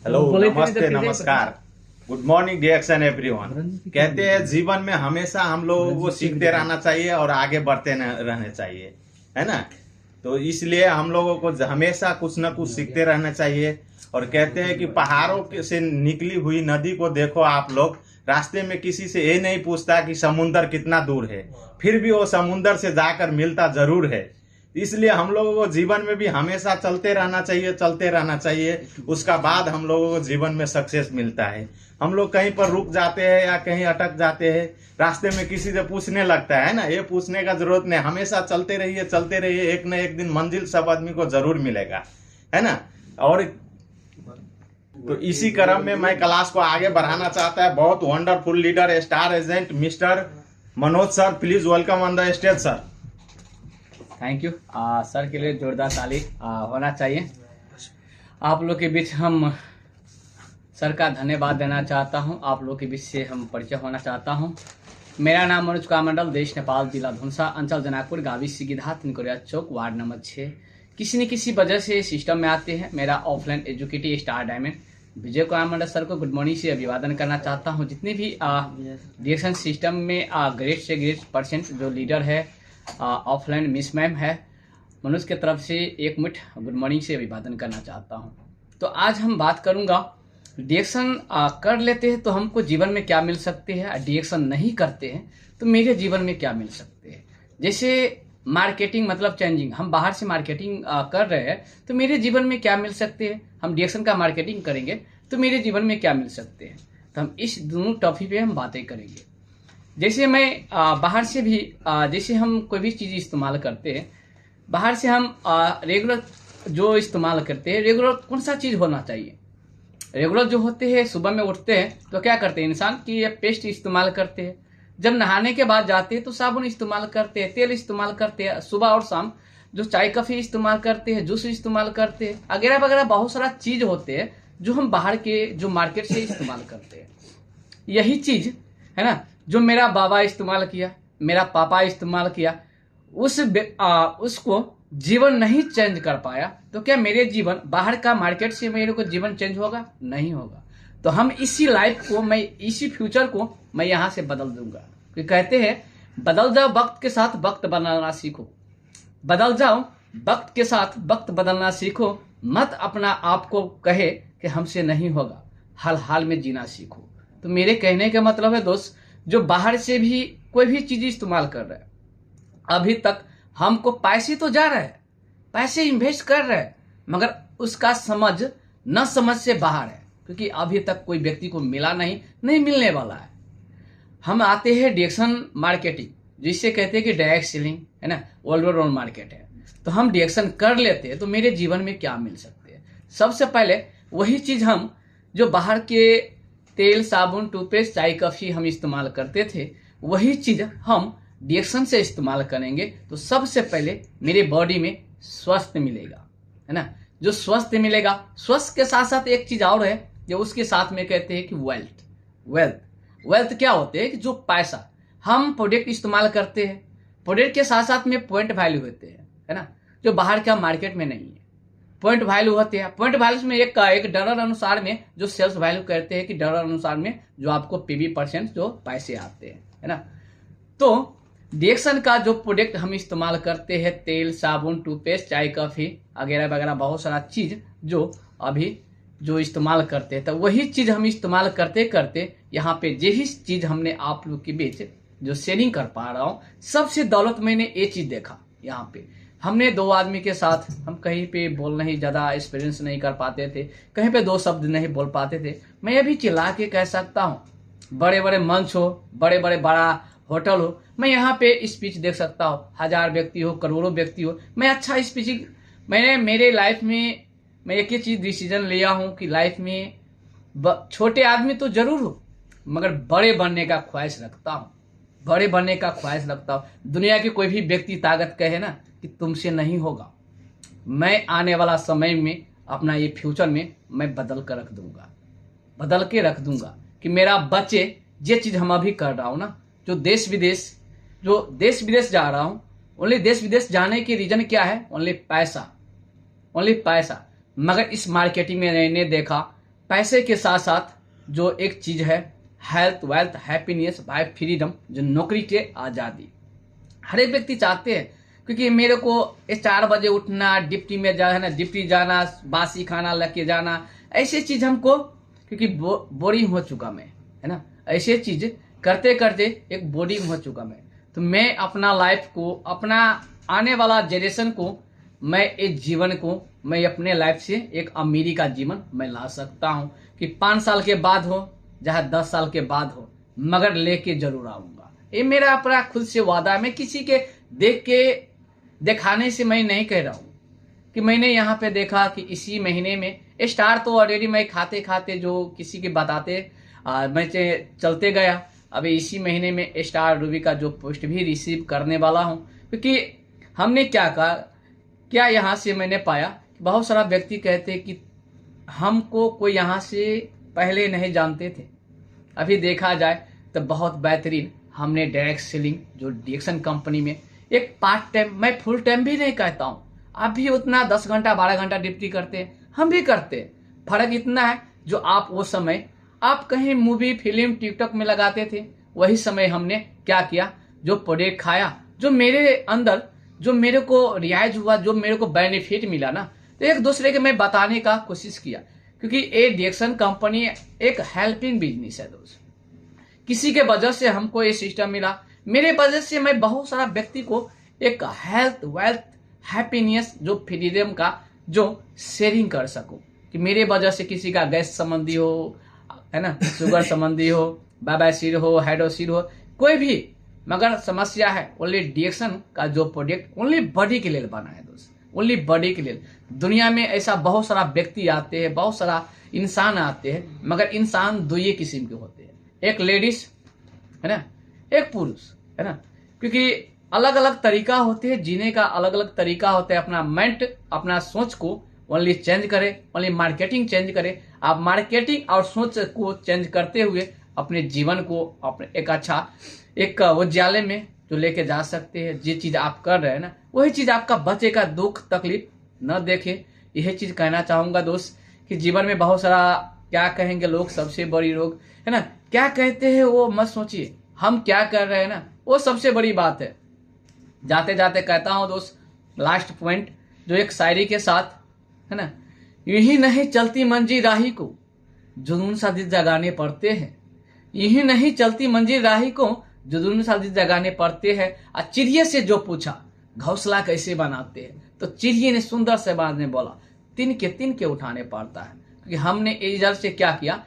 Hello, नमस्ते, नमस्कार, good morning डियर्सन everyone. कहते हैं जीवन में हमेशा हम लोगों को सीखते रहना चाहिए और आगे बढ़ते रहने चाहिए, है ना। तो इसलिए हम लोगों को हमेशा कुछ न कुछ सीखते रहना चाहिए। और कहते हैं कि पहाड़ों से निकली हुई नदी को देखो आप लोग, रास्ते में किसी से ये नहीं पूछता कि समुंदर कितना दूर है, फिर भी वो समुंदर से जाकर मिलता जरूर है। इसलिए हम लोगों को जीवन में भी हमेशा चलते रहना चाहिए। उसका बाद हम लोगों को जीवन में सक्सेस मिलता है। हम लोग कहीं पर रुक जाते हैं या कहीं अटक जाते हैं, रास्ते में किसी से पूछने लगता है ना, ये पूछने का जरूरत नहीं, हमेशा चलते रहिए, एक न एक दिन मंजिल सब आदमी को जरूर मिलेगा, है ना। और तो इसी क्रम में मैं क्लास को आगे बढ़ाना चाहता है बहुत wonderful leader, star agent mister Manoj sir, please welcome on the stage sir. Thank you sir के लिए जोरदार ताली होना चाहिए। आप लोग के बीच हम सर का धन्यवाद देना चाहता हूं। आप लोग के बीच से हम परिचय होना चाहता हूं। मेरा नाम मनोज कुमार मंडल, देश नेपाल, जिला धुनसा, अंचल जनकपुर, गावी सिगिधा, तिनकोरिया चौक, वार्ड नंबर 6। किसी न किसी वजह से सिस्टम में आते हैं। मेरा offline educative star diamond Vijay Kumar Mandal sir को गुड मॉर्निंग से अभिवादन करना चाहता हूँ। जितने भी डिरेक्शन सिस्टम में ग्रेड से ग्रेड परसेंट जो लीडर है ऑफलाइन मिस मैम है, मनोज की तरफ से एक मुठ गुड मॉर्निंग से अभिवादन करना चाहता हूं। तो आज हम बात करूंगा, डिरेक्शन कर लेते हैं तो हमको जीवन में क्या मिल सकते हैं, डिरेक्शन नहीं करते हैं तो मेरे जीवन में क्या मिल सकते हैं। जैसे मार्केटिंग मतलब चेंजिंग, हम बाहर से मार्केटिंग कर रहे हैं तो मेरे जीवन में क्या मिल सकते हैं। हम डिरेक्शन का मार्केटिंग करेंगे तो मेरे जीवन में क्या मिल सकते हैं। तो हम इस दोनों टॉपिक पे हम बातें करेंगे। जैसे मैं बाहर से भी जैसे हम कोई भी चीज़ इस्तेमाल करते हैं, बाहर से हम रेगुलर जो इस्तेमाल करते हैं, रेगुलर कौन सा चीज़ होना चाहिए। रेगुलर जो होते हैं, सुबह में उठते हैं तो क्या करते हैं इंसान कि ये पेस्ट इस्तेमाल करते हैं। जब नहाने के बाद जाते हैं तो साबुन इस्तेमाल करते हैं, तेल इस्तेमाल करते हैं। सुबह और शाम जो चाय कॉफ़ी इस्तेमाल करते हैं, जूस इस्तेमाल करते हैं, वगैरह वगैरह बहुत सारा चीज़ होते हैं जो हम बाहर के जो मार्केट से इस्तेमाल करते हैं। यही चीज़ है ना जो मेरा बाबा इस्तेमाल किया, मेरा पापा इस्तेमाल किया, उसको जीवन नहीं चेंज कर पाया तो क्या मेरे जीवन बाहर का मार्केट से मेरे को जीवन चेंज होगा? नहीं होगा। तो हम इसी लाइफ को, मैं इसी फ्यूचर को मैं यहाँ से बदल दूंगा। क्योंकि कहते हैं बदल जाओ वक्त के साथ वक्त बदलना सीखो, बदल जाओ वक्त के साथ वक्त बदलना सीखो। मत अपना आप को कहे कि हमसे नहीं होगा, हाल हाल में जीना सीखो। तो मेरे कहने का मतलब है दोस्त, जो बाहर से भी कोई भी चीज इस्तेमाल कर रहा है, अभी तक हमको पैसे तो जा रहे हैं, पैसे इन्वेस्ट कर रहे हैं, मगर उसका समझ न समझ से बाहर है। क्योंकि अभी तक कोई व्यक्ति को मिला नहीं मिलने वाला है। हम आते हैं डिरेक्शन मार्केटिंग, जिससे कहते हैं कि डायरेक्ट सेलिंग है ना, ऑलराउंड मार्केट है। तो हम डिरेक्शन कर लेते हैं तो मेरे जीवन में क्या मिल सकते हैं। सबसे पहले वही चीज हम जो बाहर के तेल, साबुन, टूथपेस्ट, चाय, कॉफी हम इस्तेमाल करते थे, वही चीज हम डिरेक्शन से इस्तेमाल करेंगे तो सबसे पहले मेरे बॉडी में स्वस्थ मिलेगा, है ना। जो स्वस्थ मिलेगा, स्वस्थ के साथ साथ एक चीज और है जो उसके साथ में कहते हैं कि वेल्थ क्या होते हैं कि जो पैसा हम प्रोडक्ट इस्तेमाल करते हैं, प्रोडक्ट के साथ साथ में पॉइंट वैल्यू होते हैं, है ना, जो बाहर का मार्केट में नहीं है। पॉइंट वैल्यू होते हैं, पॉइंट वैल्यू में एक डॉलर अनुसार में जो सेल्स वैल्यू कहते हैं कि डॉलर अनुसार में जो आपको पीवी परसेंट जो पैसे आते हैं, है ना। तो डिरेक्शन का जो प्रोडक्ट हम इस्तेमाल करते हैं, तेल, साबुन, टूथपेस्ट, चाय, कॉफी वगैरह वगैरह बहुत सारा चीज जो अभी जो इस्तेमाल करते हैं, तो वही चीज हम इस्तेमाल करते करते यहाँ पे यही चीज हमने आप लोग के बीच जो सेलिंग कर पा रहा हूँ। सबसे दौलत मैंने ये चीज देखा, यहाँ पे हमने दो आदमी के साथ, हम कहीं पे बोल नहीं, ज्यादा एक्सपीरियंस नहीं कर पाते थे, कहीं पे दो शब्द नहीं बोल पाते थे। मैं ये भी चिल्ला के कह सकता हूँ, बड़े बड़े मंच हो, बड़ा होटल हो, मैं यहाँ पे स्पीच देख सकता हूँ, 1000 व्यक्ति हो, करोड़ों व्यक्ति हो, मैं अच्छा स्पीचिंग, मैंने मेरे लाइफ में मैं एक ही चीज डिसीजन लिया हूँ कि लाइफ में छोटे आदमी तो जरूर हो, मगर बड़े बनने का ख्वाहिश रखता हूँ, बड़े बनने का ख्वाहिश रखता हूँ। दुनिया के कोई भी व्यक्ति ताकत कहे ना कि तुमसे नहीं होगा, मैं आने वाला समय में अपना ये फ्यूचर में मैं बदल के रख दूंगा कि मेरा बच्चे ये चीज हम अभी कर रहा हूँ ना, जो देश विदेश जा रहा हूँ, ओनली देश विदेश जाने की रीजन क्या है? ओनली पैसा। मगर इस मार्केटिंग में मैंने देखा पैसे के साथ साथ जो एक चीज है health, wealth, happiness, by freedom, जो नौकरी के आज़ादी हर एक व्यक्ति चाहते हैं। क्योंकि मेरे को 4 बजे उठना, डिप्टी में जा है ना, डिप्टी जाना, बासी खाना लेके जाना, ऐसे चीज हमको क्योंकि बोरिंग हो चुका मैं, है ना, ऐसे चीज करते करते एक बोरिंग हो चुका मैं। तो मैं अपना लाइफ को, अपना आने वाला जनरेशन को, मैं इस जीवन को, मैं अपने लाइफ से एक अमीरी का जीवन मैं ला सकता हूँ कि 5 साल के बाद हो चाहे 10 साल के बाद हो, मगर लेके जरूर आऊंगा। ये मेरा अपना खुद से वादा है। मैं किसी के देख के दिखाने से मैं नहीं कह रहा हूँ कि मैंने यहाँ पे देखा कि इसी महीने में स्टार तो ऑलरेडी मैं खाते खाते जो किसी के बताते मैं चलते गया। अभी इसी महीने में स्टार रूबी का जो पोस्ट भी रिसीव करने वाला हूँ। क्योंकि हमने क्या कहा, क्या यहाँ से मैंने पाया बहुत सारा व्यक्ति कहते हैं कि हमको कोई यहाँ से पहले नहीं जानते थे। अभी देखा जाए तो बहुत बेहतरीन हमने डायरेक्ट सेलिंग जो डीएक्शन कंपनी में एक पार्ट टाइम, मैं फुल टाइम भी नहीं कहता हूँ, आप भी उतना 10 घंटा 12 घंटा ड्यूटी करते हैं, हम भी करते हैं। फर्क इतना है जो आप वो समय आप कहीं मूवी, फिल्म, टिकटॉक में लगाते थे, वही समय हमने क्या किया, जो प्रोडक्ट खाया, जो मेरे अंदर, जो मेरे को रियायज हुआ, जो मेरे को बेनिफिट मिला ना, तो एक दूसरे के मैं बताने का कोशिश किया। क्योंकि ये डीएक्शन कंपनी एक हेल्पिंग बिजनेस है दोस्त। किसी के वजह से हमको ये सिस्टम मिला, मेरे वजह से मैं बहुत सारा व्यक्ति को एक हेल्थ, वेल्थ, हैप्पीनेस, जो फ्रीडम का जो शेयरिंग कर सकूं। कि मेरे वजह से किसी का गैस संबंधी हो, है ना, शुगर संबंधी हो, बाबासीर हो, हाइड्रोसीर हो, कोई भी मगर समस्या है, ओनली डीएक्शन का जो प्रोडक्ट ओनली बॉडी के लिए बना है दोस्त, ओनली बॉडी के लिए। दुनिया में ऐसा बहुत सारा व्यक्ति आते हैं, बहुत सारा इंसान आते हैं, मगर इंसान दो ही किस्म के होते हैं, एक लेडीज है ना, एक पुरुष है ना। क्योंकि अलग अलग तरीका होते हैं जीने का, अलग अलग तरीका होता है। अपना माइंड, अपना सोच को ओनली चेंज करे, ओनली मार्केटिंग चेंज करे। आप मार्केटिंग और सोच को चेंज करते हुए अपने जीवन को अपने एक अच्छा एक उज्ज्वले में जो लेके जा सकते हैं। जो चीज आप कर रहे हैं ना, वही चीज आपका बचेगा, दुख तकलीफ न देखे। यही चीज कहना चाहूंगा दोस्त कि जीवन में बहुत सारा क्या कहेंगे लोग, सबसे बड़ी रोग है ना, क्या कहते हैं वो मत सोचिए, हम क्या कर रहे हैं ना, वो सबसे बड़ी बात है। जाते जाते कहता हूं दोस्त, लास्ट पॉइंट जो एक शायरी के साथ है ना, यही नहीं चलती मंजिल राही को जुनून सा दिल जगाने पड़ते हैं, यही नहीं चलती मंजिल राही को जुनून सा दिल जगाने पड़ते हैं। और चिड़िया से जो पूछा घोंसला कैसे बनाते हैं, तो चिड़िया ने सुंदर से बात में बोला तिनके उठाने पड़ता है। क्योंकि हमने इधर से क्या किया,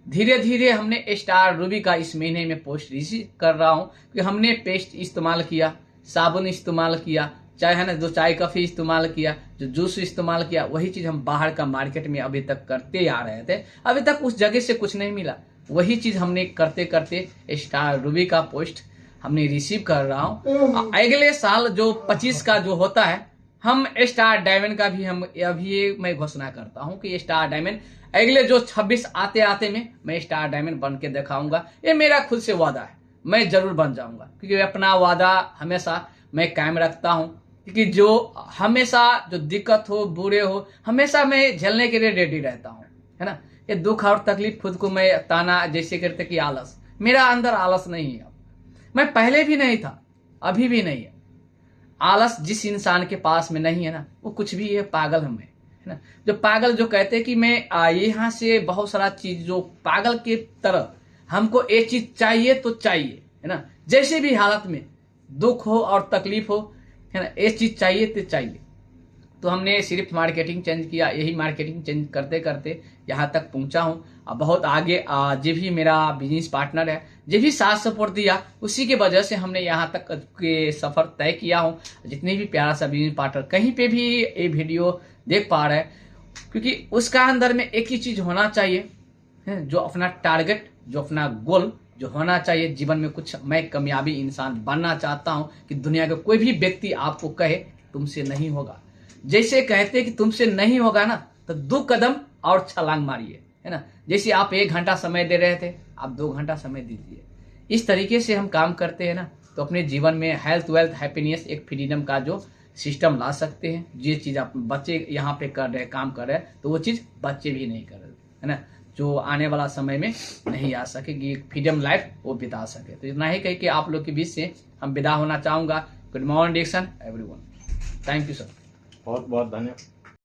धीरे धीरे हमने स्टार रूबी का इस महीने में पोस्ट रिसीव कर रहा हूं कि हमने पेस्ट इस्तेमाल किया, साबुन इस्तेमाल किया, चाहे है ना जो चाय कॉफी इस्तेमाल किया, जो जूस इस्तेमाल किया, वही चीज हम बाहर का मार्केट में अभी तक करते आ रहे थे। अभी तक उस जगह से कुछ नहीं मिला, वही चीज हमने करते करते स्टार रूबी का पोस्ट हमने रिसीव कर रहा हूँ। अगले साल जो 25 का जो होता है, हम स्टार डायमंड का भी हम अभी मैं घोषणा करता हूँ कि स्टार डायमंड अगले जो 26 आते आते में मैं स्टार डायमंड बन के दिखाऊंगा। ये मेरा खुद से वादा है, मैं जरूर बन जाऊंगा। क्योंकि अपना वादा हमेशा मैं कायम रखता हूँ। क्योंकि जो हमेशा जो दिक्कत हो, बुरे हो, हमेशा मैं झेलने के लिए रेडी रहता हूँ, है ना। ये दुख और तकलीफ खुद को मैं ताना जैसे करते कि आलस, मेरा अंदर आलस नहीं है। मैं पहले भी नहीं था, अभी भी नहीं है। आलस जिस इंसान के पास में नहीं है ना, वो कुछ भी है, पागल हमें, है ना। जो पागल जो कहते हैं कि मैं यहाँ से बहुत सारा चीज, जो पागल के तरह हमको एक चीज चाहिए तो चाहिए, है ना, जैसे भी हालत में दुख हो और तकलीफ हो, है ना, एक चीज चाहिए तो चाहिए। तो हमने सिर्फ मार्केटिंग चेंज किया, यही मार्केटिंग चेंज करते करते यहाँ तक पहुंचा हूँ। अब बहुत आगे जो भी मेरा बिजनेस पार्टनर है, जो भी साथ सपोर्ट दिया, उसी के वजह से हमने यहाँ तक के सफर तय किया हूँ। जितने भी प्यारा सा बिजनेस पार्टनर कहीं पे भी ये वीडियो देख पा रहे हैं, क्योंकि उसका अंदर में एक ही चीज होना चाहिए, जो अपना टारगेट, जो अपना गोल जो होना चाहिए जीवन में। कुछ मैं कामयाबी इंसान बनना चाहता हूँ कि दुनिया का कोई भी व्यक्ति आपको कहे तुमसे नहीं होगा, जैसे कहते कि तुमसे नहीं होगा ना, तो 2 कदम और छलांग मारिए, है ना। जैसे आप 1 घंटा समय दे रहे थे, आप 2 घंटा समय दीजिए। इस तरीके से हम काम करते हैं ना, तो अपने जीवन में हेल्थ, वेल्थ, हैप्पीनेस, एक फ्रीडम का जो सिस्टम ला सकते हैं। ये चीज आप बच्चे यहाँ पे कर रहे हैं, काम कर रहे हैं, तो वो चीज बच्चे भी नहीं कर रहे, है ना। जो आने वाला समय में नहीं आ सकेगी, फ्रीडम लाइफ वो बिता सके। तो इतना ही कह के आप लोग के बीच से हम विदा होना चाहूंगा। गुड मॉर्निंग डिएक्शन एवरीवन, थैंक यू सर। बहुत बहुत धन्यवाद।